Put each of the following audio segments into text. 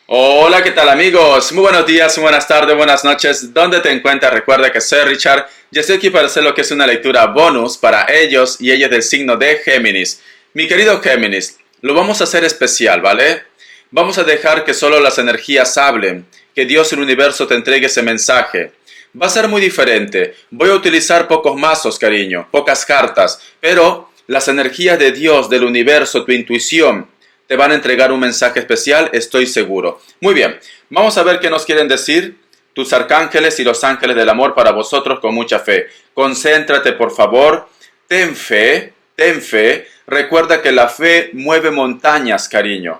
Hola, ¿qué tal amigos? Muy buenos días, muy buenas tardes, buenas noches. ¿Dónde te encuentras? Recuerda que soy Richard y estoy aquí para hacer lo que es una lectura bonus para ellos y ellas del signo de Géminis. Mi querido Géminis, lo vamos a hacer especial, ¿vale? Vamos a dejar que solo las energías hablen, que Dios y el universo te entregue ese mensaje. Va a ser muy diferente. Voy a utilizar pocos mazos, cariño, pocas cartas, pero las energías de Dios, del universo, tu intuición, te van a entregar un mensaje especial, estoy seguro. Muy bien, vamos a ver qué nos quieren decir tus arcángeles y los ángeles del amor para vosotros con mucha fe. Concéntrate, por favor, ten fe, ten fe. Recuerda que la fe mueve montañas, cariño.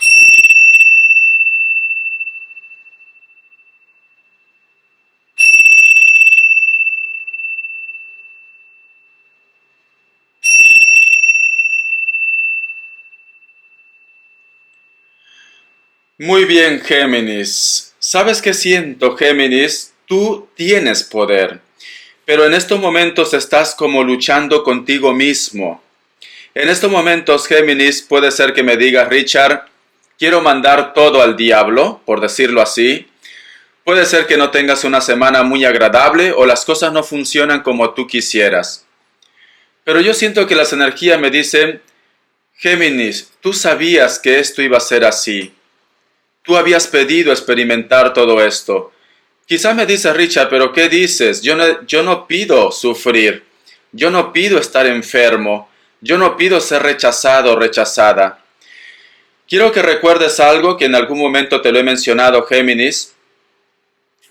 Muy bien, Géminis. ¿Sabes qué siento, Géminis? Tú tienes poder, pero en estos momentos estás como luchando contigo mismo. En estos momentos, Géminis, puede ser que me digas, Richard, quiero mandar todo al diablo, por decirlo así. Puede ser que no tengas una semana muy agradable o las cosas no funcionan como tú quisieras. Pero yo siento que las energías me dicen, Géminis, tú sabías que esto iba a ser así. Tú habías pedido experimentar todo esto. Quizás me dices, Richard, pero ¿qué dices? Yo no pido sufrir. Yo no pido estar enfermo. Yo no pido ser rechazado o rechazada. Quiero que recuerdes algo que en algún momento te lo he mencionado, Géminis.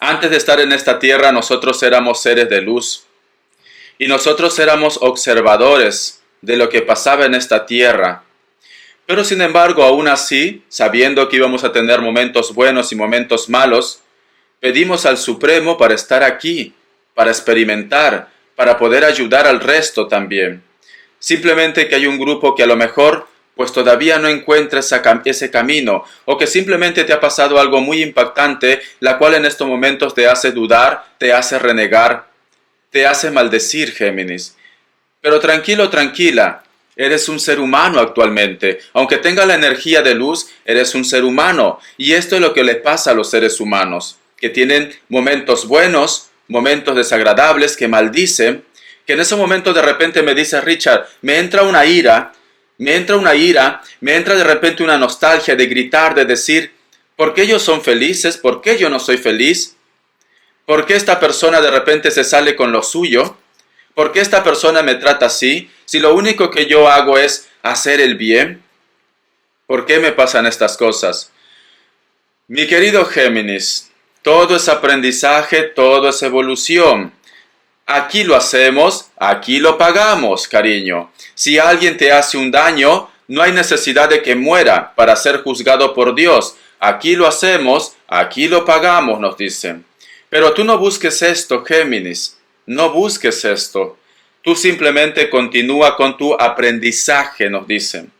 Antes de estar en esta tierra, nosotros éramos seres de luz. Y nosotros éramos observadores de lo que pasaba en esta tierra. Pero sin embargo, aún así, sabiendo que íbamos a tener momentos buenos y momentos malos, pedimos al Supremo para estar aquí, para experimentar, para poder ayudar al resto también. Simplemente que hay un grupo que a lo mejor pues todavía no encuentra ese camino, o que simplemente te ha pasado algo muy impactante, la cual en estos momentos te hace dudar, te hace renegar, te hace maldecir, Géminis. Pero tranquilo, tranquila, eres un ser humano actualmente. Aunque tenga la energía de luz, eres un ser humano. Y esto es lo que le pasa a los seres humanos, que tienen momentos buenos, momentos desagradables, que maldicen, que en ese momento de repente me dice, Richard, me entra una ira, me entra de repente una nostalgia de gritar, de decir, ¿por qué ellos son felices? ¿Por qué yo no soy feliz? ¿Por qué esta persona de repente se sale con lo suyo? ¿Por qué esta persona me trata así? Si lo único que yo hago es hacer el bien, ¿por qué me pasan estas cosas? Mi querido Géminis, todo es aprendizaje, todo es evolución. Aquí lo hacemos, aquí lo pagamos, cariño. Si alguien te hace un daño, no hay necesidad de que muera para ser juzgado por Dios. Aquí lo hacemos, aquí lo pagamos, nos dicen. Pero tú no busques esto, Géminis. No busques esto. Tú simplemente continúa con tu aprendizaje, nos dicen.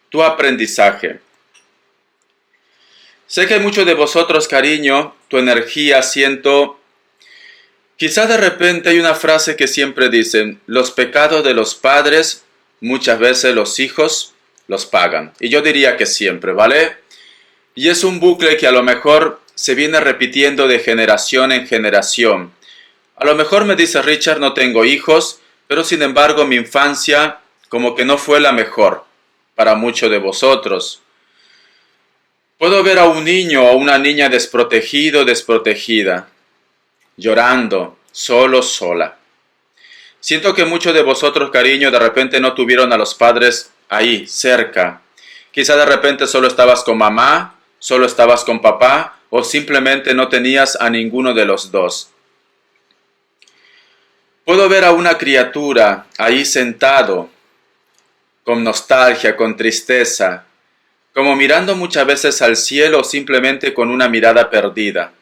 Tu aprendizaje. Sé que muchos de vosotros, cariño, tu energía, siento. Quizás de repente hay una frase que siempre dicen, los pecados de los padres, muchas veces los hijos los pagan. Y yo diría que siempre, ¿vale? Y es un bucle que a lo mejor se viene repitiendo de generación en generación. A lo mejor me dice Richard, no tengo hijos, pero sin embargo mi infancia como que no fue la mejor para muchos de vosotros. Puedo ver a un niño o una niña desprotegido, desprotegida, llorando, solo, sola. Siento que muchos de vosotros, cariño, de repente no tuvieron a los padres ahí, cerca. Quizá de repente solo estabas con mamá, solo estabas con papá, o simplemente no tenías a ninguno de los dos. Puedo ver a una criatura ahí sentado, con nostalgia, con tristeza, como mirando muchas veces al cielo o simplemente con una mirada perdida,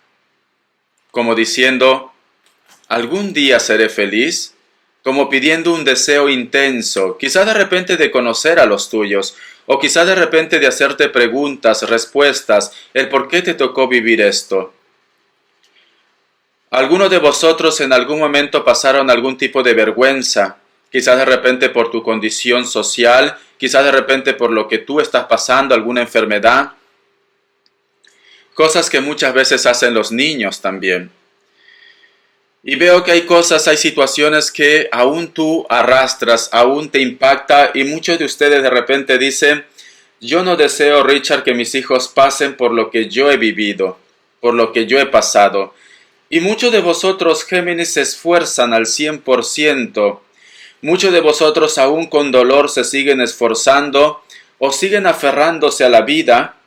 como diciendo, ¿algún día seré feliz? Como pidiendo un deseo intenso, quizá de repente de conocer a los tuyos, o quizá de repente de hacerte preguntas, respuestas, el por qué te tocó vivir esto. Algunos de vosotros en algún momento pasaron algún tipo de vergüenza, quizás de repente por tu condición social, quizás de repente por lo que tú estás pasando, alguna enfermedad, cosas que muchas veces hacen los niños también. Y veo que hay cosas, hay situaciones que aún tú arrastras, aún te impacta y muchos de ustedes de repente dicen, yo no deseo, Richard, que mis hijos pasen por lo que yo he vivido, por lo que yo he pasado. Y muchos de vosotros, Géminis, se esfuerzan al 100%. Muchos de vosotros aún con dolor se siguen esforzando o siguen aferrándose a la vida.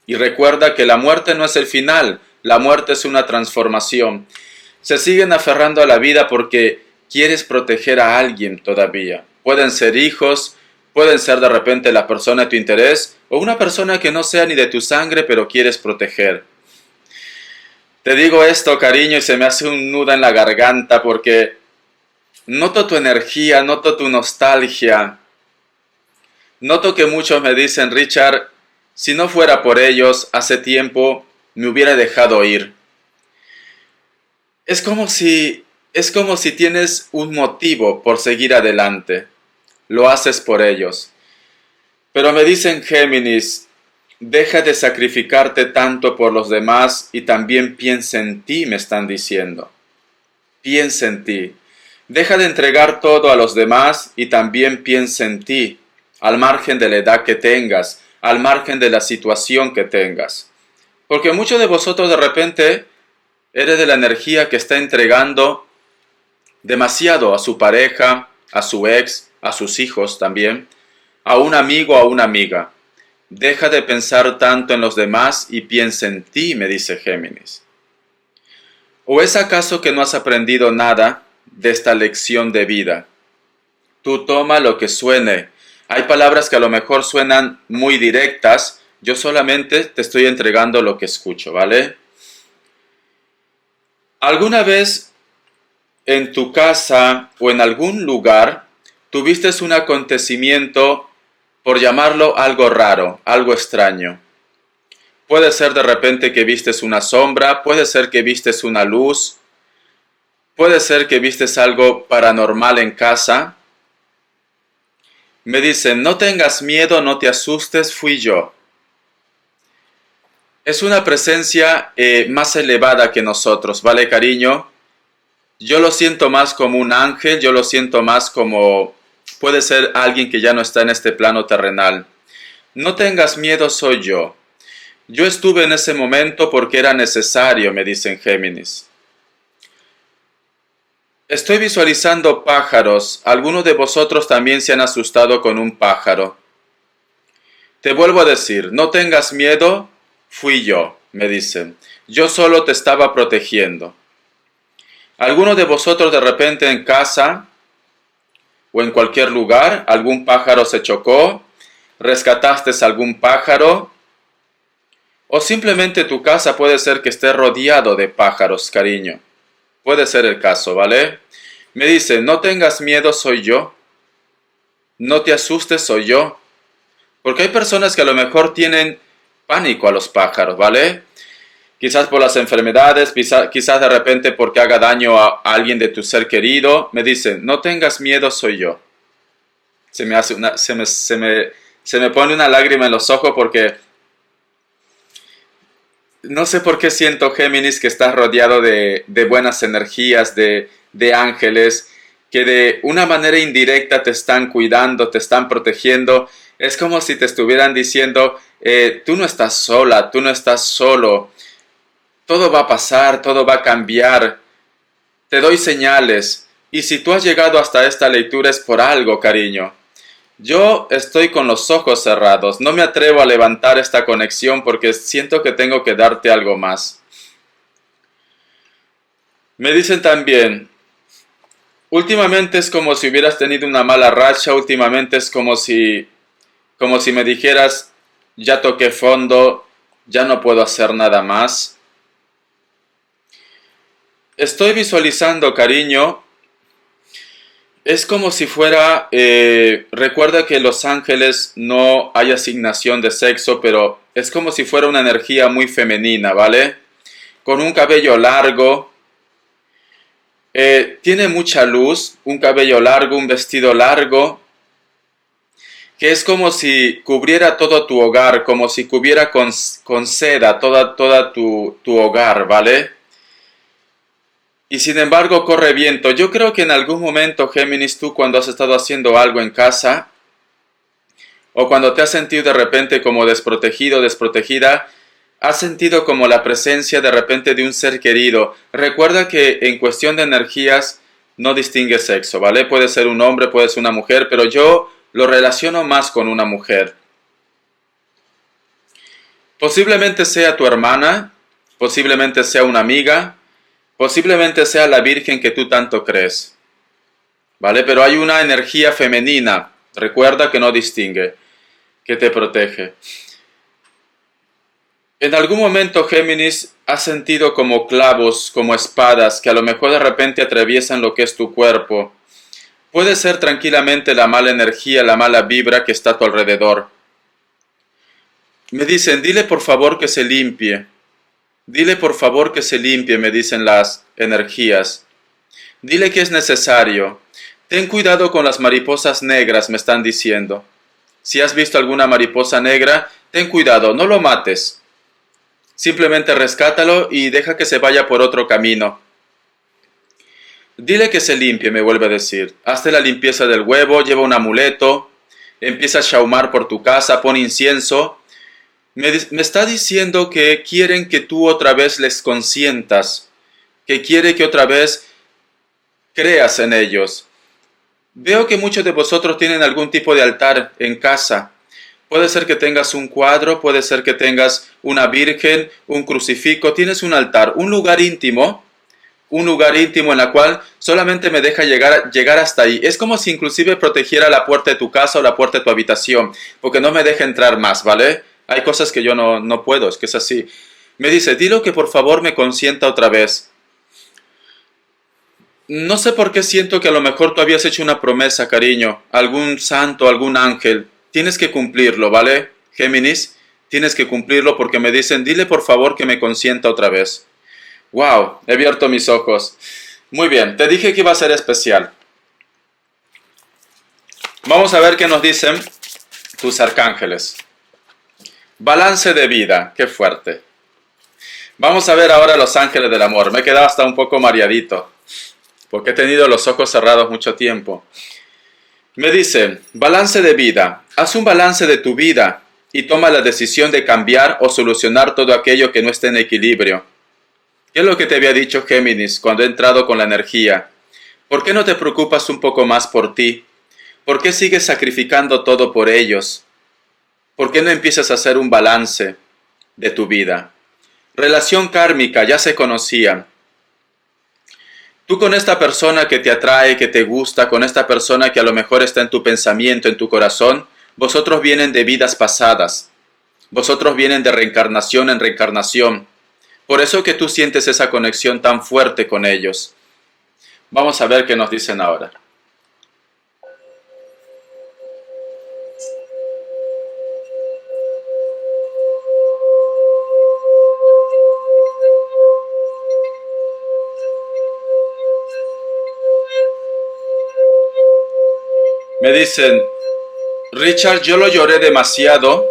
Y recuerda que la muerte no es el final, la muerte es una transformación. Se siguen aferrando a la vida porque quieres proteger a alguien todavía. Pueden ser hijos, pueden ser de repente la persona de tu interés o una persona que no sea ni de tu sangre pero quieres proteger. Te digo esto, cariño, y se me hace un nudo en la garganta porque noto tu energía, noto tu nostalgia. Noto que muchos me dicen, Richard, si no fuera por ellos, hace tiempo me hubiera dejado ir. Es como si tienes un motivo por seguir adelante. Lo haces por ellos. Pero me dicen, Géminis, deja de sacrificarte tanto por los demás y también piensa en ti, me están diciendo. Piensa en ti. Deja de entregar todo a los demás y también piensa en ti, al margen de la edad que tengas, al margen de la situación que tengas. Porque muchos de vosotros de repente eres de la energía que está entregando demasiado a su pareja, a su ex, a sus hijos también, a un amigo, a una amiga. Deja de pensar tanto en los demás y piensa en ti, me dice Géminis. ¿O es acaso que no has aprendido nada de esta lección de vida? Tú toma lo que suene. Hay palabras que a lo mejor suenan muy directas. Yo solamente te estoy entregando lo que escucho, ¿vale? ¿Alguna vez en tu casa o en algún lugar tuviste un acontecimiento, por llamarlo algo raro, algo extraño? Puede ser de repente que vistes una sombra, puede ser que vistes una luz, puede ser que vistes algo paranormal en casa. Me dicen, no tengas miedo, no te asustes, fui yo. Es una presencia más elevada que nosotros, ¿vale, cariño? Yo lo siento más como un ángel, yo lo siento más como puede ser alguien que ya no está en este plano terrenal. No tengas miedo, soy yo. Yo estuve en ese momento porque era necesario, me dicen Géminis. Estoy visualizando pájaros. Algunos de vosotros también se han asustado con un pájaro. Te vuelvo a decir, no tengas miedo, fui yo, me dicen. Yo solo te estaba protegiendo. Algunos de vosotros de repente en casa o en cualquier lugar, algún pájaro se chocó, rescataste algún pájaro, o simplemente tu casa puede ser que esté rodeado de pájaros, cariño. Puede ser el caso, ¿vale? Me dice, no tengas miedo, soy yo. No te asustes, soy yo. Porque hay personas que a lo mejor tienen pánico a los pájaros, ¿vale? Quizás por las enfermedades, quizás de repente porque haga daño a alguien de tu ser querido. Me dicen, no tengas miedo, soy yo. Se me pone una lágrima en los ojos porque no sé por qué siento, Géminis, que estás rodeado de buenas energías, de ángeles, que de una manera indirecta te están cuidando, te están protegiendo. Es como si te estuvieran diciendo, tú no estás sola, tú no estás solo. Todo va a pasar, todo va a cambiar. Te doy señales. Y si tú has llegado hasta esta lectura es por algo, cariño. Yo estoy con los ojos cerrados, no me atrevo a levantar esta conexión porque siento que tengo que darte algo más. Me dicen también, últimamente es como si hubieras tenido una mala racha, últimamente es como si me dijeras, ya toqué fondo, ya no puedo hacer nada más. Estoy visualizando, cariño, es como si fuera, recuerda que en Los Ángeles no hay asignación de sexo, pero es como si fuera una energía muy femenina, ¿vale? Con un cabello largo, tiene mucha luz, un cabello largo, un vestido largo, que es como si cubriera todo tu hogar, como si cubriera con seda toda tu hogar, ¿vale? Y sin embargo corre viento. Yo creo que en algún momento, Géminis, tú cuando has estado haciendo algo en casa, o cuando te has sentido de repente como desprotegido, desprotegida, has sentido como la presencia de repente de un ser querido. Recuerda que en cuestión de energías no distingue sexo, ¿vale? Puede ser un hombre, puede ser una mujer, pero yo lo relaciono más con una mujer. Posiblemente sea tu hermana, posiblemente sea una amiga, posiblemente sea la Virgen que tú tanto crees, ¿vale? Pero hay una energía femenina, recuerda que no distingue, que te protege. En algún momento, Géminis, has sentido como clavos, como espadas, que a lo mejor de repente atraviesan lo que es tu cuerpo. Puede ser tranquilamente la mala energía, la mala vibra que está a tu alrededor. Me dicen, dile por favor que se limpie. Dile por favor que se limpie, me dicen las energías. Dile que es necesario. Ten cuidado con las mariposas negras, me están diciendo. Si has visto alguna mariposa negra, ten cuidado, no lo mates. Simplemente rescátalo y deja que se vaya por otro camino. Dile que se limpie, me vuelve a decir. Hazte la limpieza del huevo, lleva un amuleto, empieza a shaumar por tu casa, pon incienso. Me está diciendo que quieren que tú otra vez les consientas, que quiere que otra vez creas en ellos. Veo que muchos de vosotros tienen algún tipo de altar en casa. Puede ser que tengas un cuadro, puede ser que tengas una virgen, un crucifijo, tienes un altar, un lugar íntimo en la cual solamente me deja llegar hasta ahí. Es como si inclusive protegiera la puerta de tu casa o la puerta de tu habitación, porque no me deja entrar más, ¿vale? Hay cosas que yo no puedo, es que es así. Me dice, dilo que por favor me consienta otra vez. No sé por qué siento que a lo mejor tú habías hecho una promesa, cariño, algún santo, algún ángel. Tienes que cumplirlo, ¿vale, Géminis? Tienes que cumplirlo porque me dicen, dile por favor que me consienta otra vez. ¡Wow! He abierto mis ojos. Muy bien, te dije que iba a ser especial. Vamos a ver qué nos dicen tus arcángeles. Balance de vida, qué fuerte. Vamos a ver ahora los ángeles del amor. Me he quedado hasta un poco mareadito, porque he tenido los ojos cerrados mucho tiempo. Me dicen, balance de vida. Haz un balance de tu vida y toma la decisión de cambiar o solucionar todo aquello que no esté en equilibrio. ¿Qué es lo que te había dicho, Géminis, cuando he entrado con la energía? ¿Por qué no te preocupas un poco más por ti? ¿Por qué sigues sacrificando todo por ellos? ¿Por qué no empiezas a hacer un balance de tu vida? Relación kármica, ya se conocían. Tú con esta persona que te atrae, que te gusta, con esta persona que a lo mejor está en tu pensamiento, en tu corazón, vosotros vienen de vidas pasadas. Vosotros vienen de reencarnación en reencarnación. Por eso que tú sientes esa conexión tan fuerte con ellos. Vamos a ver qué nos dicen ahora. Me dicen, Richard, yo lo lloré demasiado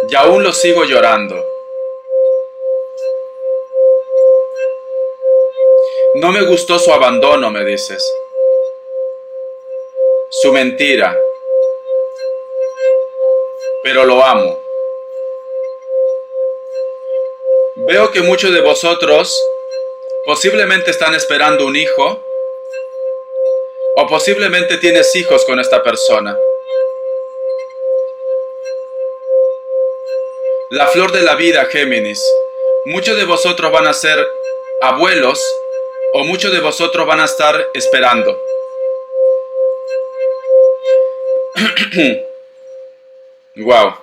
y aún lo sigo llorando. No me gustó su abandono, me dices. Su mentira. Pero lo amo. Veo que muchos de vosotros posiblemente están esperando un hijo o posiblemente tienes hijos con esta persona. La flor de la vida, Géminis. Muchos de vosotros van a ser abuelos o muchos de vosotros van a estar esperando. Wow.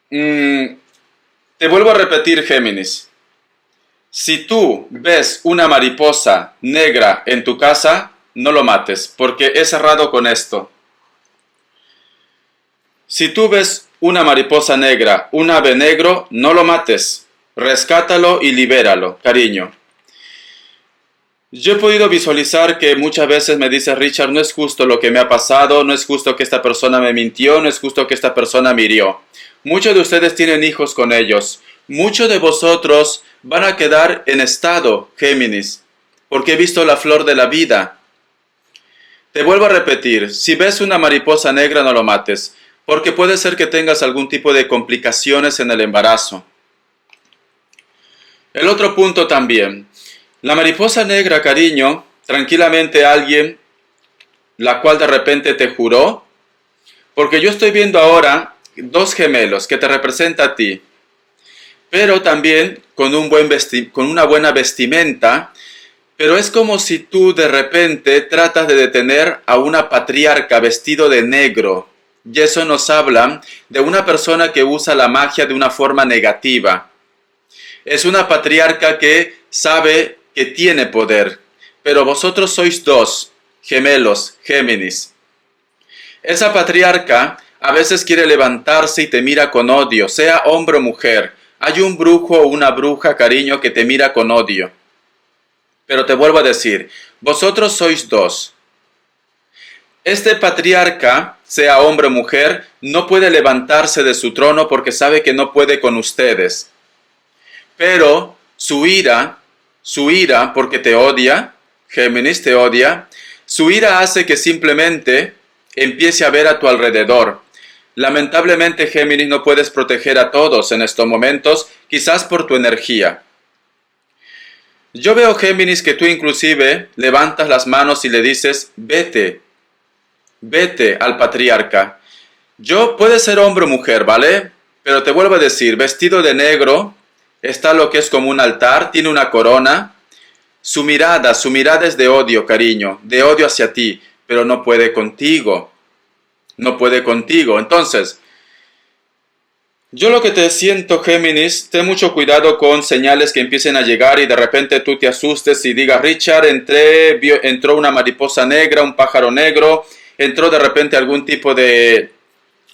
Te vuelvo a repetir, Géminis. Si tú ves una mariposa negra en tu casa, no lo mates, porque he cerrado con esto. Si tú ves una mariposa negra, un ave negro, no lo mates. Rescátalo y libéralo, cariño. Yo he podido visualizar que muchas veces me dice Richard, no es justo lo que me ha pasado, no es justo que esta persona me mintió, no es justo que esta persona me hirió. Muchos de ustedes tienen hijos con ellos. Muchos de vosotros van a quedar en estado, Géminis, porque he visto la flor de la vida. Te vuelvo a repetir, si ves una mariposa negra no lo mates, porque puede ser que tengas algún tipo de complicaciones en el embarazo. El otro punto también. La mariposa negra, cariño, tranquilamente alguien, la cual de repente te juró, porque yo estoy viendo ahora dos gemelos que te representa a ti, pero también con con una buena vestimenta, pero es como si tú de repente tratas de detener a una patriarca vestido de negro, y eso nos habla de una persona que usa la magia de una forma negativa. Es una patriarca que sabe que tiene poder, pero vosotros sois dos, gemelos, Géminis. Esa patriarca a veces quiere levantarse y te mira con odio, sea hombre o mujer. Hay un brujo o una bruja, cariño, que te mira con odio. Pero te vuelvo a decir, vosotros sois dos. Este patriarca, sea hombre o mujer, no puede levantarse de su trono porque sabe que no puede con ustedes. Pero su ira, porque te odia, Géminis te odia, su ira hace que simplemente empiece a ver a tu alrededor. Lamentablemente, Géminis, no puedes proteger a todos en estos momentos, quizás por tu energía. Yo veo, Géminis, que tú inclusive levantas las manos y le dices, vete, vete al patriarca. Yo puede ser hombre o mujer, ¿vale? Pero te vuelvo a decir, vestido de negro, está lo que es como un altar, tiene una corona. Su mirada es de odio, cariño, de odio hacia ti, pero no puede contigo. No puede contigo. Entonces, yo lo que te siento, Géminis, ten mucho cuidado con señales que empiecen a llegar y de repente tú te asustes y digas, Richard, entró una mariposa negra, un pájaro negro, entró de repente algún tipo de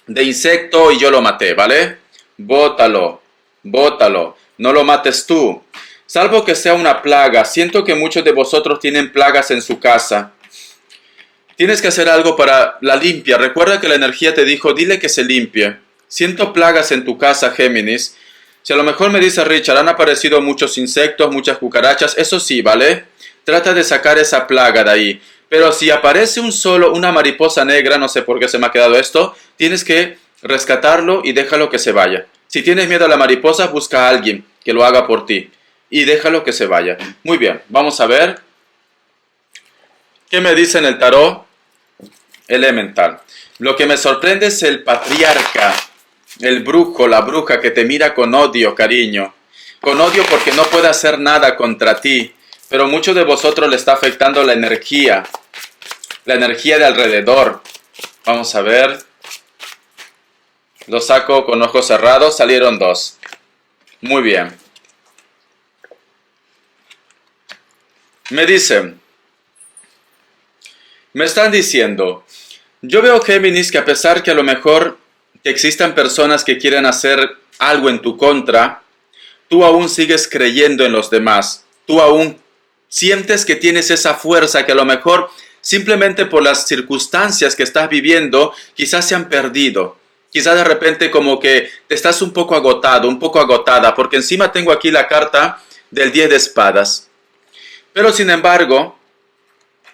insecto y yo lo maté, ¿vale? Bótalo, bótalo, no lo mates tú. Salvo que sea una plaga. Siento que muchos de vosotros tienen plagas en su casa. Tienes que hacer algo para la limpia. Recuerda que la energía te dijo, dile que se limpie. Siento plagas en tu casa, Géminis. Si a lo mejor me dice Richard, han aparecido muchos insectos, muchas cucarachas, eso sí, ¿vale? Trata de sacar esa plaga de ahí. Pero si aparece una mariposa negra, no sé por qué se me ha quedado esto, tienes que rescatarlo y déjalo que se vaya. Si tienes miedo a la mariposa, busca a alguien que lo haga por ti y déjalo que se vaya. Muy bien, vamos a ver qué me dice en el tarot elemental. Lo que me sorprende es el patriarca, el brujo, la bruja que te mira con odio, cariño. Con odio porque no puede hacer nada contra ti. Pero muchos de vosotros le está afectando la energía de alrededor. Vamos a ver. Lo saco con ojos cerrados, salieron dos. Muy bien. Me dicen, me están diciendo, yo veo, Géminis, que a pesar que a lo mejor que existan personas que quieren hacer algo en tu contra, tú aún sigues creyendo en los demás. Tú aún sientes que tienes esa fuerza que a lo mejor simplemente por las circunstancias que estás viviendo quizás se han perdido. Quizás de repente como que te estás un poco agotado, un poco agotada, porque encima tengo aquí la carta del 10 de espadas. Pero sin embargo,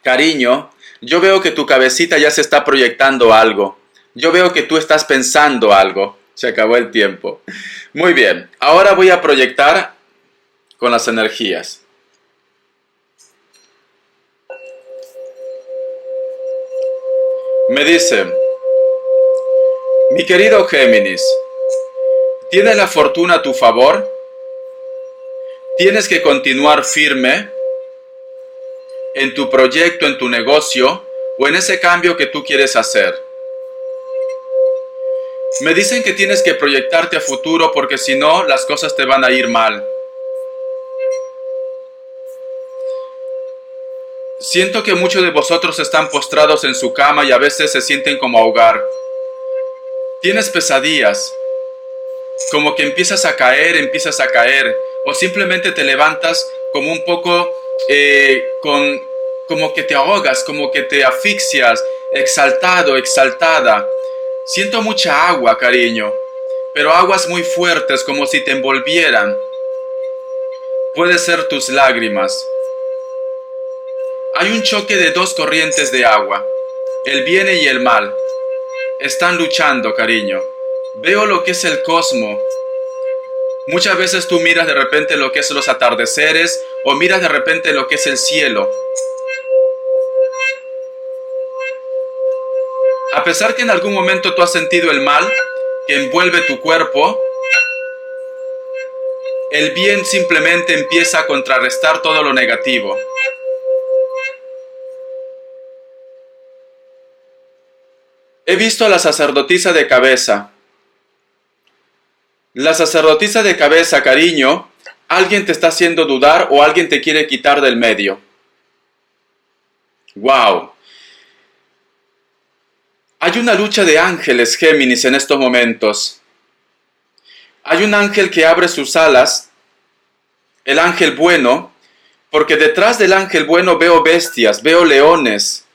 cariño, yo veo que tu cabecita ya se está proyectando algo. Yo veo que tú estás pensando algo. Se acabó el tiempo. Muy bien, ahora voy a proyectar con las energías. Me dice, mi querido Géminis, ¿tienes la fortuna a tu favor? Tienes que continuar firme en tu proyecto, en tu negocio o en ese cambio que tú quieres hacer. Me dicen que tienes que proyectarte a futuro porque si no, las cosas te van a ir mal. Siento que muchos de vosotros están postrados en su cama y a veces se sienten como ahogar. Tienes pesadillas, como que empiezas a caer, o simplemente te levantas como un poco como que te ahogas, como que te asfixias, exaltado, exaltada. Siento mucha agua, cariño, pero aguas muy fuertes como si te envolvieran. Puede ser tus lágrimas. Hay un choque de dos corrientes de agua, el bien y el mal. Están luchando, cariño. Veo lo que es el cosmos. Muchas veces tú miras de repente lo que es los atardeceres o miras de repente lo que es el cielo. A pesar que en algún momento tú has sentido el mal que envuelve tu cuerpo, el bien simplemente empieza a contrarrestar todo lo negativo. He visto a la sacerdotisa de cabeza. La sacerdotisa de cabeza, cariño, alguien te está haciendo dudar o alguien te quiere quitar del medio. ¡Wow! Hay una lucha de ángeles, Géminis, en estos momentos. Hay un ángel que abre sus alas, el ángel bueno, porque detrás del ángel bueno veo bestias, veo leones,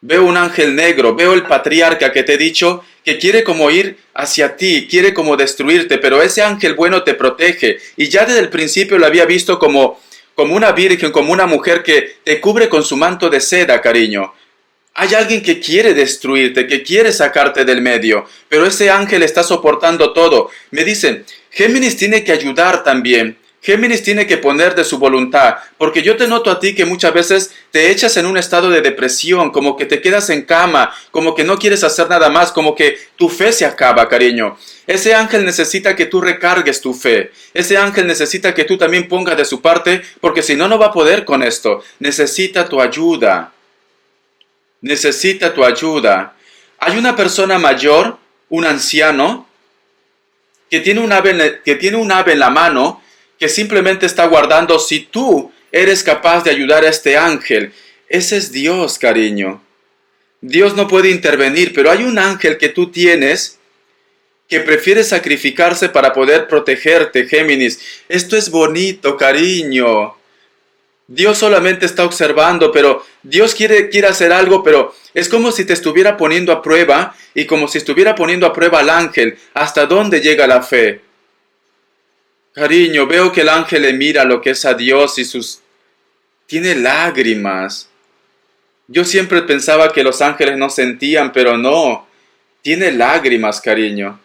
veo un ángel negro, veo el patriarca que te he dicho que quiere como ir hacia ti, quiere como destruirte, pero ese ángel bueno te protege. Y ya desde el principio lo había visto como una virgen, como una mujer que te cubre con su manto de seda, cariño. Hay alguien que quiere destruirte, que quiere sacarte del medio, pero ese ángel está soportando todo. Me dicen, Géminis tiene que ayudar también. Géminis tiene que poner de su voluntad, porque yo te noto a ti que muchas veces te echas en un estado de depresión, como que te quedas en cama, como que no quieres hacer nada más, como que tu fe se acaba, cariño. Ese ángel necesita que tú recargues tu fe. Ese ángel necesita que tú también pongas de su parte, porque si no, no va a poder con esto. Necesita tu ayuda. Necesita tu ayuda. Hay una persona mayor, un anciano, que tiene un ave en la mano, que simplemente está guardando si tú eres capaz de ayudar a este ángel. Ese es Dios, cariño. Dios no puede intervenir, pero hay un ángel que tú tienes que prefiere sacrificarse para poder protegerte, Géminis. Esto es bonito, cariño. Dios solamente está observando, pero Dios quiere hacer algo, pero es como si te estuviera poniendo a prueba y como si estuviera poniendo a prueba al ángel. ¿Hasta dónde llega la fe? Cariño, veo que el ángel le mira lo que es a Dios y tiene lágrimas. Yo siempre pensaba que los ángeles no sentían, pero no. Tiene lágrimas, cariño.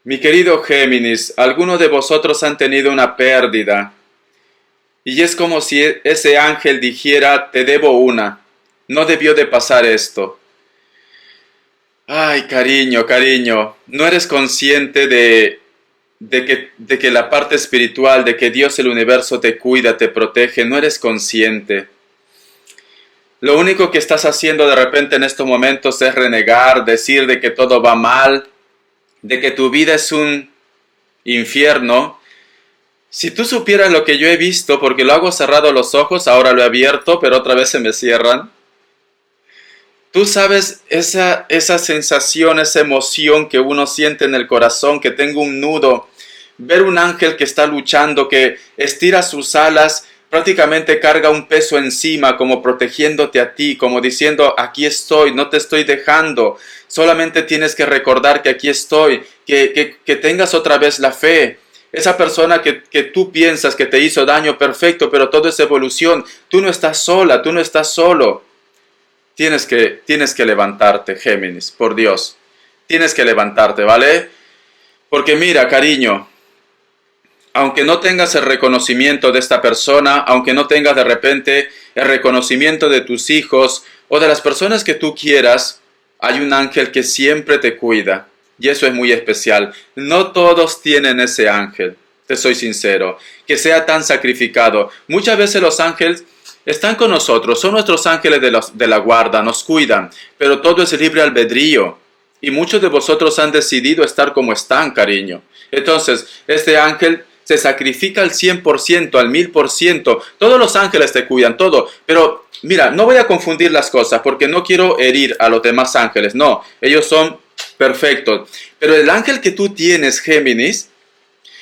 Mi querido Géminis, algunos de vosotros han tenido una pérdida. Y es como si ese ángel dijera, te debo una. No debió de pasar esto. Ay, cariño, cariño, no eres consciente de que la parte espiritual, de que Dios, el universo, te cuida, te protege, no eres consciente. Lo único que estás haciendo de repente en estos momentos es renegar, decir de que todo va mal, de que tu vida es un infierno. Si tú supieras lo que yo he visto, porque lo hago cerrado los ojos, ahora lo he abierto, pero otra vez se me cierran. Tú sabes esa sensación, esa emoción que uno siente en el corazón, que tengo un nudo. Ver un ángel que está luchando, que estira sus alas, prácticamente carga un peso encima, como protegiéndote a ti, como diciendo, aquí estoy, no te estoy dejando. Solamente tienes que recordar que aquí estoy, que tengas otra vez la fe. Esa persona que tú piensas que te hizo daño, perfecto, pero todo es evolución. Tú no estás sola, tú no estás solo. Tienes que levantarte, Géminis, por Dios. Tienes que levantarte, ¿vale? Porque mira, cariño, aunque no tengas el reconocimiento de esta persona, aunque no tengas de repente el reconocimiento de tus hijos o de las personas que tú quieras, hay un ángel que siempre te cuida. Y eso es muy especial. No todos tienen ese ángel, te soy sincero, que sea tan sacrificado. Muchas veces los ángeles están con nosotros, son nuestros ángeles de la guarda, nos cuidan, pero todo es libre albedrío. Y muchos de vosotros han decidido estar como están, cariño. Entonces, este ángel se sacrifica al 100%, al 1000%. Todos los ángeles te cuidan, todo. Pero mira, no voy a confundir las cosas porque no quiero herir a los demás ángeles. No, ellos son perfectos. Pero el ángel que tú tienes, Géminis,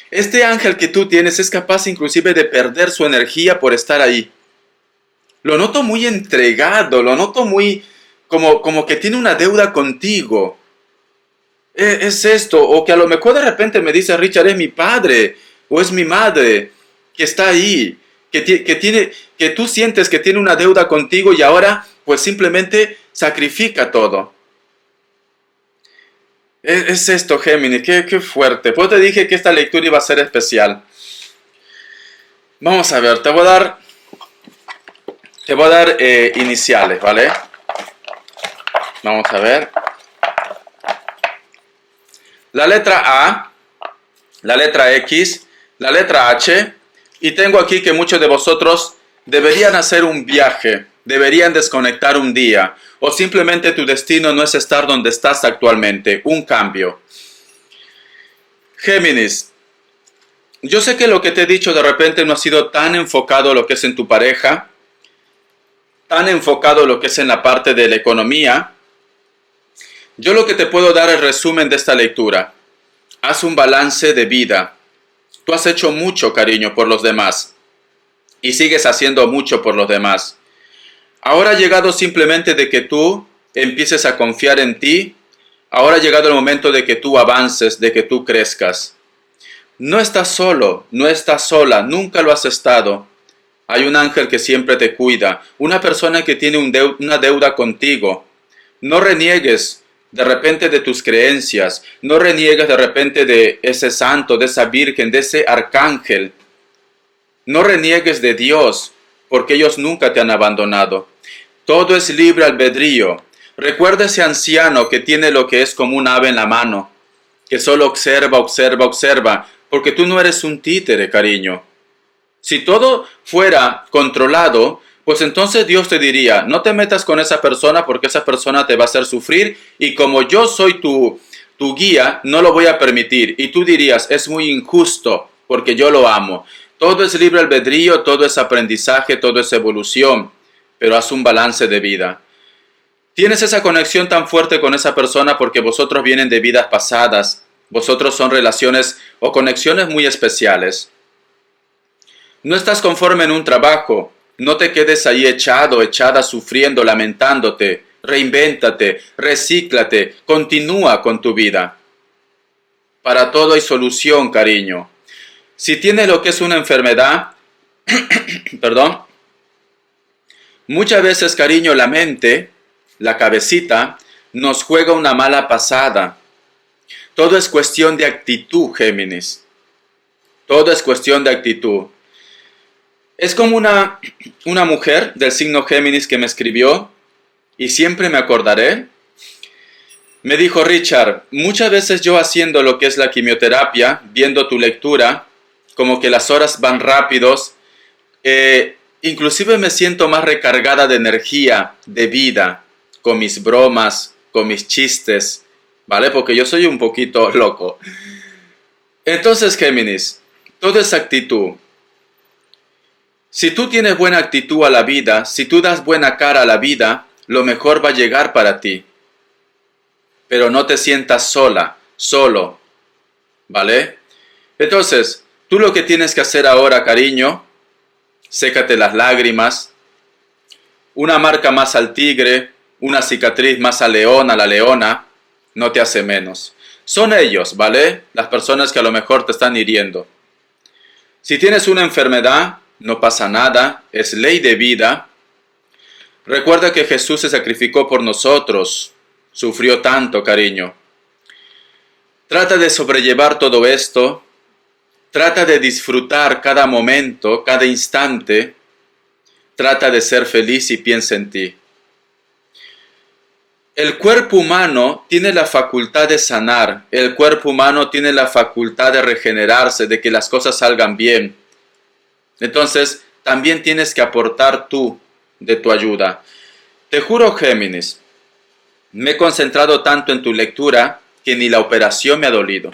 Este ángel que tú tienes es capaz inclusive de perder su energía por estar ahí. Lo noto muy entregado, lo noto muy como que tiene una deuda contigo. Es esto, o que a lo mejor de repente me dice Richard, es mi padre o es mi madre que está ahí, que tú sientes que tiene una deuda contigo y ahora pues simplemente sacrifica todo. Es esto, Géminis, qué fuerte. Pues te dije que esta lectura iba a ser especial. Vamos a ver, te voy a dar iniciales, ¿vale? Vamos a ver. La letra A, la letra X, la letra H, y tengo aquí que muchos de vosotros deberían hacer un viaje, deberían desconectar un día, o simplemente tu destino no es estar donde estás actualmente, un cambio. Géminis, yo sé que lo que te he dicho de repente no ha sido tan enfocado lo que es en tu pareja, tan enfocado lo que es en la parte de la economía. Yo lo que te puedo dar es el resumen de esta lectura. Haz un balance de vida. Tú has hecho mucho, cariño, por los demás. Y sigues haciendo mucho por los demás. Ahora ha llegado simplemente de que tú empieces a confiar en ti. Ahora ha llegado el momento de que tú avances, de que tú crezcas. No estás solo, no estás sola, nunca lo has estado. Hay un ángel que siempre te cuida, una persona que tiene una deuda contigo. No reniegues de repente de tus creencias, no reniegues de repente de ese santo, de esa virgen, de ese arcángel. No reniegues de Dios, porque ellos nunca te han abandonado. Todo es libre albedrío. Recuerda ese anciano que tiene lo que es como un ave en la mano, que solo observa, observa, observa, porque tú no eres un títere, cariño. Si todo fuera controlado, pues entonces Dios te diría, no te metas con esa persona porque esa persona te va a hacer sufrir y como yo soy tu guía, no lo voy a permitir. Y tú dirías, es muy injusto porque yo lo amo. Todo es libre albedrío, todo es aprendizaje, todo es evolución, pero haz un balance de vida. Tienes esa conexión tan fuerte con esa persona porque vosotros vienen de vidas pasadas, vosotros son relaciones o conexiones muy especiales. No estás conforme en un trabajo, no te quedes ahí echado, echada, sufriendo, lamentándote. Reinvéntate, recíclate, continúa con tu vida. Para todo hay solución, cariño. Si tienes lo que es una enfermedad, perdón, muchas veces, cariño, la mente, la cabecita, nos juega una mala pasada. Todo es cuestión de actitud, Géminis. Todo es cuestión de actitud. Es como una mujer del signo Géminis que me escribió y siempre me acordaré. Me dijo, Richard, muchas veces yo haciendo lo que es la quimioterapia, viendo tu lectura, como que las horas van rápidos, inclusive me siento más recargada de energía, de vida, con mis bromas, con mis chistes, ¿vale? Porque yo soy un poquito loco. Entonces, Géminis, todo es actitud. Si tú tienes buena actitud a la vida, si tú das buena cara a la vida, lo mejor va a llegar para ti. Pero no te sientas sola, solo, ¿vale? Entonces, tú lo que tienes que hacer ahora, cariño, sécate las lágrimas, una marca más al tigre, una cicatriz más al león, a la leona, no te hace menos. Son ellos, ¿vale? Las personas que a lo mejor te están hiriendo. Si tienes una enfermedad, no pasa nada, es ley de vida. Recuerda que Jesús se sacrificó por nosotros, sufrió tanto, cariño. Trata de sobrellevar todo esto, trata de disfrutar cada momento, cada instante, trata de ser feliz y piensa en ti. El cuerpo humano tiene la facultad de sanar, el cuerpo humano tiene la facultad de regenerarse, de que las cosas salgan bien. Entonces, también tienes que aportar tú de tu ayuda. Te juro, Géminis, me he concentrado tanto en tu lectura que ni la operación me ha dolido.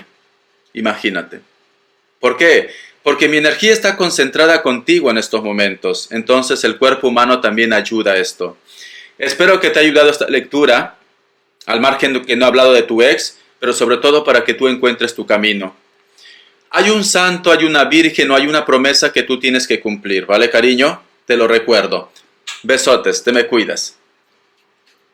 Imagínate. ¿Por qué? Porque mi energía está concentrada contigo en estos momentos. Entonces, el cuerpo humano también ayuda a esto. Espero que te haya ayudado esta lectura, al margen de que no he hablado de tu ex, pero sobre todo para que tú encuentres tu camino. Hay un santo, hay una virgen o hay una promesa que tú tienes que cumplir, ¿vale, cariño? Te lo recuerdo. Besotes, te me cuidas.